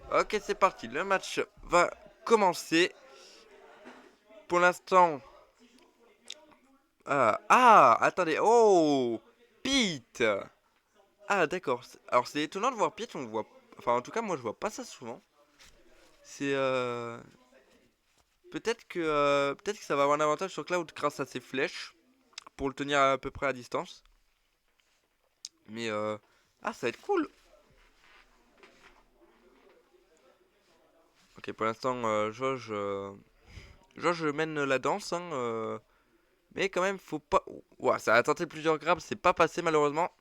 Ok, c'est parti. Le match va commencer. Pour l'instant... attendez. Oh, Pete. Ah, d'accord. Alors, c'est étonnant de voir Pete. On le voit... Enfin, en tout cas, moi, je vois pas ça souvent. C'est... peut-être que ça va avoir un avantage sur Cloud grâce à ses flèches. Pour le tenir à peu près à distance. Mais... Ah, ça va être cool. Ok, pour l'instant, Josh mène la danse, hein, mais quand même, faut pas... Ouah, ça a tenté plusieurs grabs, c'est pas passé malheureusement.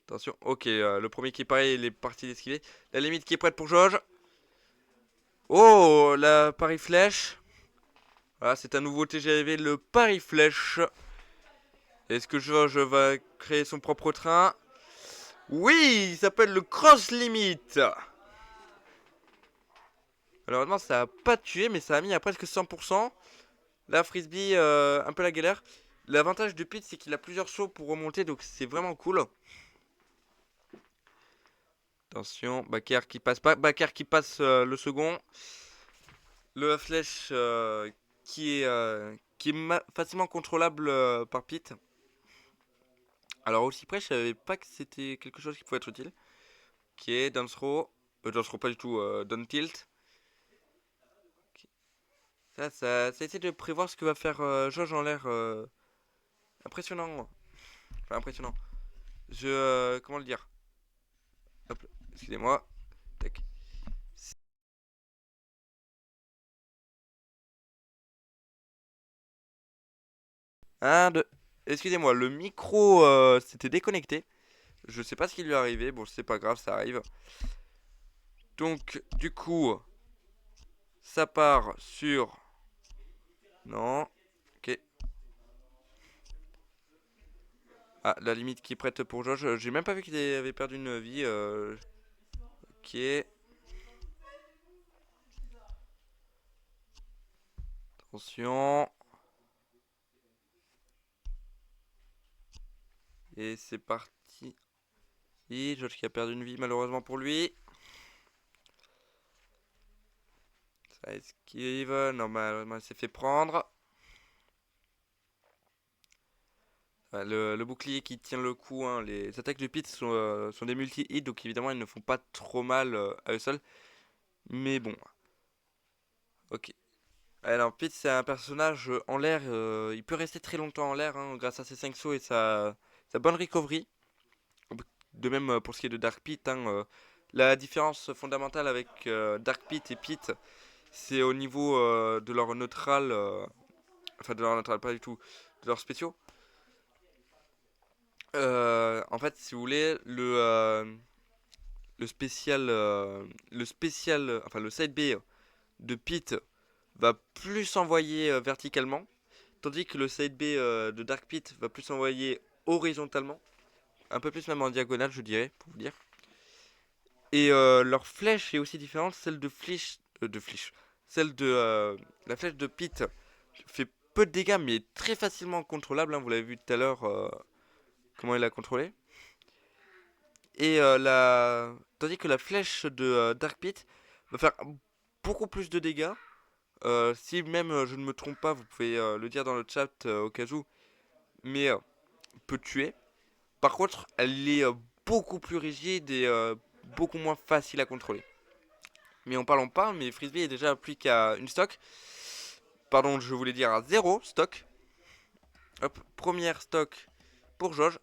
Attention, ok, le premier qui est pareil, il est parti d'esquiver. La limite qui est prête pour Josh. Oh, la pari flèche. Voilà, c'est un nouveau TGV, le pari flèche. Est-ce que Josh va créer son propre train? Oui, il s'appelle le cross limit. Malheureusement, ça a pas tué, mais ça a mis à presque 100%. La frisbee, un peu la galère. L'avantage de Pete, c'est qu'il a plusieurs sauts pour remonter, donc c'est vraiment cool. Attention, Bakar qui passe pas. Bakar qui passe le second. Le flèche qui est facilement contrôlable par Pete. Alors aussi près, je savais pas que c'était quelque chose qui pouvait être utile. Ok, down throw. Down throw pas du tout, down tilt. Ok. Ça essaie de prévoir ce que va faire Josh en l'air. Impressionnant. Enfin, impressionnant. Comment le dire? Hop, excusez-moi. Tac. 1, 2. Excusez-moi, le micro s'était déconnecté. Je sais pas ce qui lui est arrivé. Bon, c'est pas grave, ça arrive. Donc, du coup, ça part sur... Non. Ok. Ah, la limite qui est prête pour Josh. J'ai même pas vu qu'il avait perdu une vie. Ok. Attention. Et c'est parti. Et Josh qui a perdu une vie malheureusement pour lui. Ça esquive. Non, malheureusement, il s'est fait prendre. Le bouclier qui tient le coup, hein. Les attaques de Pete sont des multi-hits, donc évidemment ils ne font pas trop mal à eux seuls. Mais bon, ok. Alors Pete c'est un personnage en l'air, il peut rester très longtemps en l'air hein, grâce à ses 5 sauts et sa bonne recovery. De même pour ce qui est de Dark Pete, hein, la différence fondamentale avec Dark Pete et Pete, c'est au niveau de leur neutral, enfin de leur neutral pas du tout, de leurs spéciaux. En fait, si vous voulez, le spécial, enfin le side B de Pete va plus s'envoyer verticalement, tandis que le side B de Dark Pete va plus s'envoyer horizontalement, un peu plus même en diagonale, je dirais, pour vous dire. Et leur flèche est aussi différente, celle celle de la flèche de Pete fait peu de dégâts, mais est très facilement contrôlable. Hein, vous l'avez vu tout à l'heure, comment il a contrôlé. Et tandis que la flèche de Dark Pit va faire beaucoup plus de dégâts. Si même je ne me trompe pas, vous pouvez le dire dans le chat au cas où, mais peut tuer. Par contre, elle est beaucoup plus rigide et beaucoup moins facile à contrôler. Mais en parlant pas, mais Frisbee est déjà plus qu'à une stock. Pardon, je voulais dire à 0 stock. Hop, première stock pour Jauge.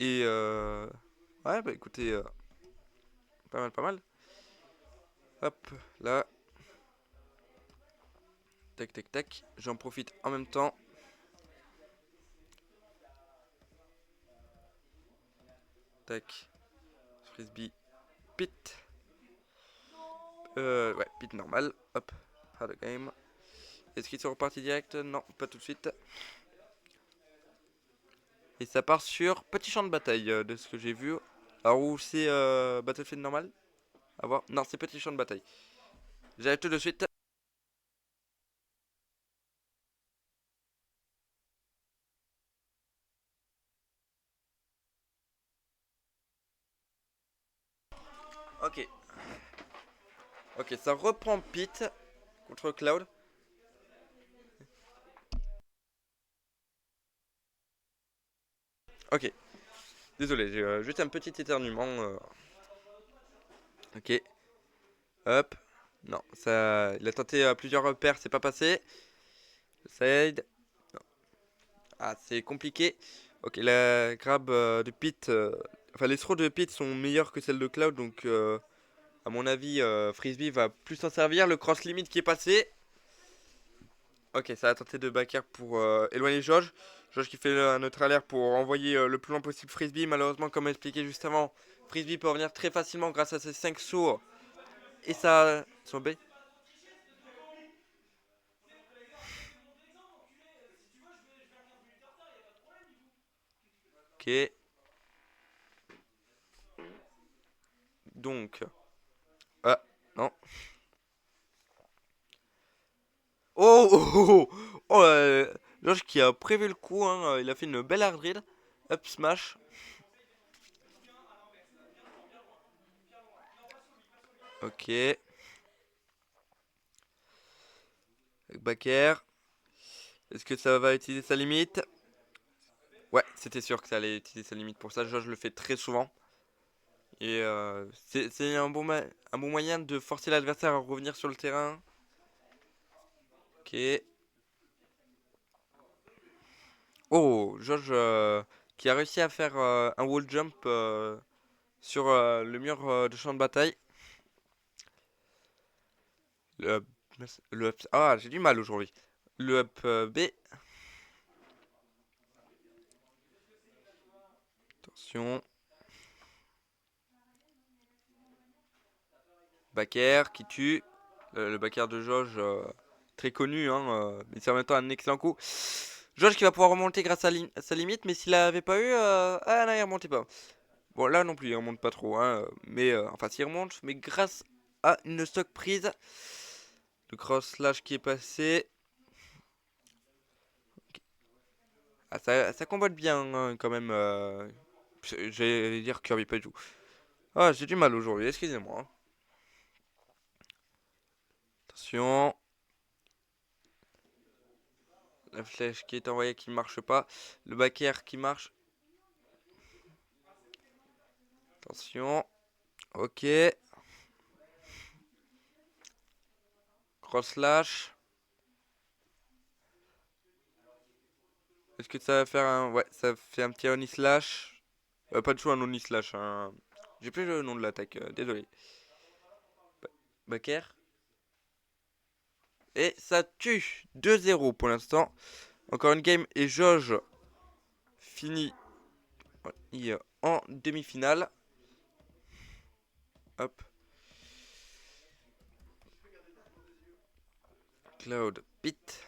Et ouais, bah écoutez, pas mal, pas mal. Hop, là, tac, tac, tac. J'en profite en même temps. Tac. Frisbee. Pit. Ouais, pit normal. Hop. Hard game. Est-ce qu'ils sont repartis direct? Non, pas tout de suite. Et ça part sur petit champ de bataille, de ce que j'ai vu. Alors, où c'est Battlefield normal? À voir. Non, c'est petit champ de bataille. J'arrive tout de suite. Ok. Ok, ça reprend Pete contre Cloud. Ok. Désolé, j'ai juste un petit éternuement. Ok. Hop. Non, ça. Il a tenté plusieurs repères, c'est pas passé. Side. Ah, c'est compliqué. Ok, la grab de Pete. Enfin, les throws de Pete sont meilleurs que celles de Cloud, donc à mon avis, Frisbee va plus s'en servir. Le cross limit qui est passé. Ok, ça a tenté de backer pour éloigner Josh. Josh qui fait un neutral air pour envoyer le plus loin possible Frisbee. Malheureusement, comme expliqué juste avant, Frisbee peut revenir très facilement grâce à ses 5 sauts et son B. Ok, donc. Ah, non. Oh, oh, oh, oh, Josh qui a prévu le coup, hein, il a fait une belle hard read. Up smash. Ok. Back air. Est-ce que ça va utiliser sa limite? Ouais, c'était sûr que ça allait utiliser sa limite pour ça. Josh le fait très souvent. Et c'est un bon moyen de forcer l'adversaire à revenir sur le terrain. Ok. Oh, Josh qui a réussi à faire un wall jump sur le mur de champ de bataille. Le up, ah, j'ai du mal aujourd'hui. Le up B. Attention. Back air qui tue. Le back air de Josh, très connu, hein, mais c'est en même temps un excellent coup. Josh qui va pouvoir remonter grâce à sa limite, mais s'il l'avait pas eu, ah non, il remontait pas. Bon, là non plus, il remonte pas trop, hein, mais enfin, s'il remonte, mais grâce à une stock prise, le cross slash qui est passé. Ah, ça combote bien, hein, quand même. J'allais dire Kirby, pas du tout. Ah, j'ai du mal aujourd'hui, excusez-moi, hein. Attention. La flèche qui est envoyée qui ne marche pas. Le back air qui marche. Attention. Ok. Cross slash. Est-ce que ça va faire un... Ouais, ça fait un petit Oni slash. Pas du tout un Oni slash. J'ai plus le nom de l'attaque, désolé. Back air. Et ça tue 2-0 pour l'instant. Encore une game et Jauge finit en demi-finale. Hop. Cloud Pit.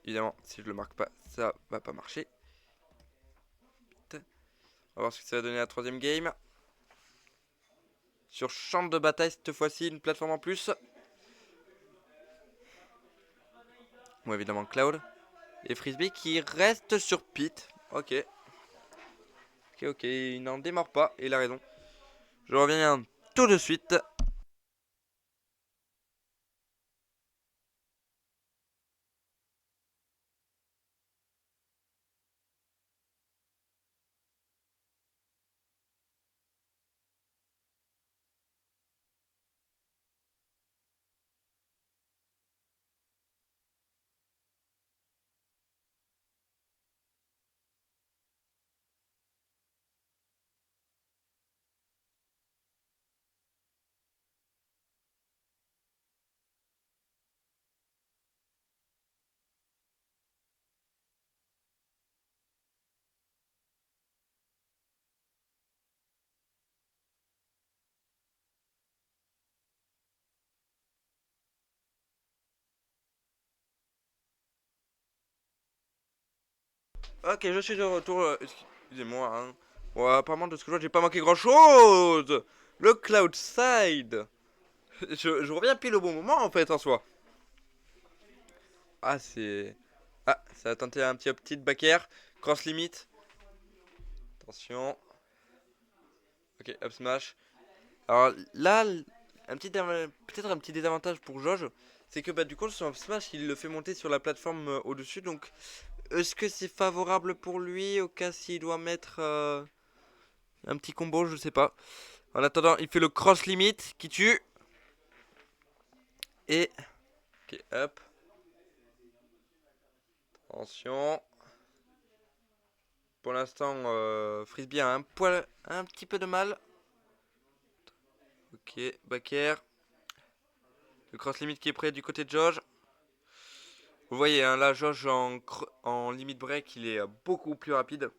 Évidemment, si je le marque pas, ça va pas marcher. On va voir ce que ça va donner la troisième game. Sur champ de bataille cette fois-ci, une plateforme en plus. Bon, évidemment Cloud. Et Frisbee qui reste sur Pit. Ok. Ok, ok, il n'en démord pas, et il a raison. Je reviens tout de suite. Ok, je suis de retour. Excusez-moi, hein. Bon, apparemment, de ce que je vois, j'ai pas manqué grand-chose. Le Cloud Side. Je reviens pile au bon moment, en fait, en soi. Ah, c'est... Ah, ça a tenté un petit up back air. Cross limit. Attention. Ok, up smash. Alors là, peut-être un petit désavantage pour Jauge, c'est que bah, du coup son smash il le fait monter sur la plateforme au-dessus. Donc est-ce que c'est favorable pour lui au cas s'il doit mettre un petit combo, je sais pas. En attendant, il fait le cross limit qui tue. Et... Ok, hop. Attention. Pour l'instant, Frisbee a un petit peu de mal. Ok, back air. Le cross limit qui est prêt du côté de Josh. Vous voyez, hein, là, Josh en limit break, il est beaucoup plus rapide.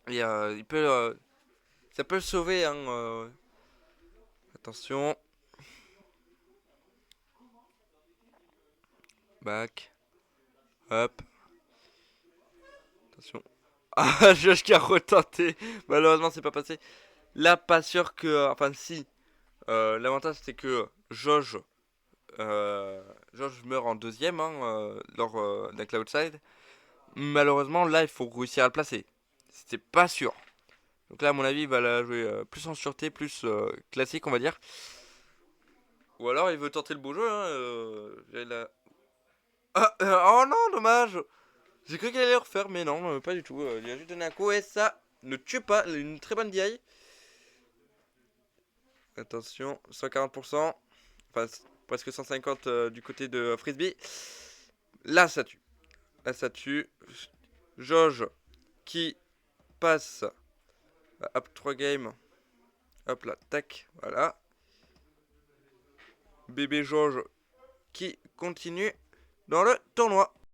Et il peut, ça peut le sauver. Hein, attention. Back. Hop. Attention. Ah, Josh qui a retenté. Malheureusement, c'est pas passé. Là, pas sûr que. Enfin, si. L'avantage, c'est que Josh meurt en deuxième hein, lors d'un Cloudside. Malheureusement, là, il faut réussir à le placer. C'était pas sûr. Donc là, à mon avis, il va la jouer plus en sûreté, plus classique, on va dire. Ou alors, il veut tenter le beau jeu. Hein, Ah, oh non, dommage. J'ai cru qu'il allait le refaire, mais non, pas du tout. Il a juste donné un coup et ça ne tue pas. Une très bonne DI. Attention, 140%. Enfin, presque 150 du côté de Frisbee. Là, ça tue. Là, ça tue. Jauge qui passe. Hop, 3 games. Hop là, tac, voilà. Bébé Georges qui continue dans le tournoi.